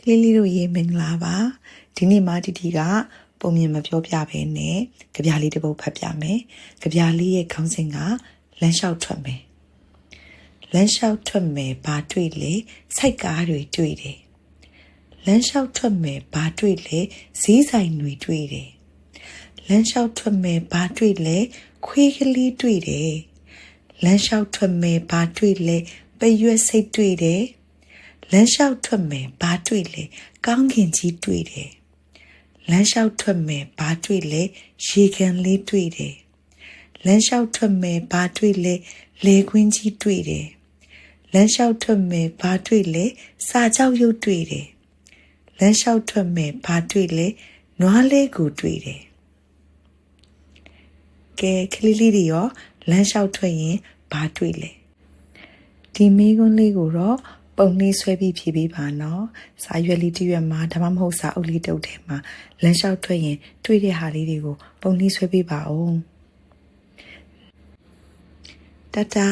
လေးလေးတို့ရေမင်္ဂလာပါဒီနေ့မှတီတီကပုံမြင်မပြောပြဘဲနဲ့ကြပြလေးတစ်ပုဒ်ဖတ်ပြမယ်ကြပြလေးရဲ့ခေါင်းစဉ်ကလမ်းလျှောက်ထွက်မယ်လမ်းလျှောက်ထွက်မယ်ဘာတွေ့လဲစိုက်ကားတွေတွေ့တယ်လမ်းလျှောက်ထွက်မယ်ဘာတွေ့လဲဈေးဆိုင်တွေတွေ့တယ်လမ်းလျှောက်ထွက်မယ်ဘာတွေ့လဲခွေးကလေးတွေ့တယ်လမ်းလျှောက်ထွက်မယ်ဘာတွေ့လဲပရွက်စိတ်တွေ့တယ်လမ်းလျှောက်ထွက်မယ်ဘာတွေ့လဲကောင်းကင်ကြီးတွေ့တယ်လမ်းလျှောက်ထွက်မယ်ဘာတွေ့လဲရေကန်လေးတွေ့တယ်လမ်းလျှောက်ထွက်မယ်ဘာတွေ့လဲလေကွင်းကြီးတွေ့တယ်လမ်းလျှောက်ထွက်မယ်ဘာတွေ့လဲစာကြောက်ရုပ်တွေ့တယ်လမ်းလျှောက်ထွက်မယ်ဘာတွေ့လဲနွားလေးကိုတွေ့တယ်ကဲကလေးလေးတွေရောလမ်းလျှောက်ထွက်ရင်ဘာတွေ့လဲဒီမိကွန်းလေးကိုတော့ပုံနှင်းဆွဲပြီးဖြေပေးပါနော်စာရွက်လေးတစ်ရွက်မှာဒါမှမဟုတ်စာအုပ်လေးတစ်အုပ်ထဲမှာလမ်းလျှောက်ထွက်ရင်တွေ့တဲ့ဟာလေးတွေကိုပုံနှင်းဆွဲပေးပါဦးတတာ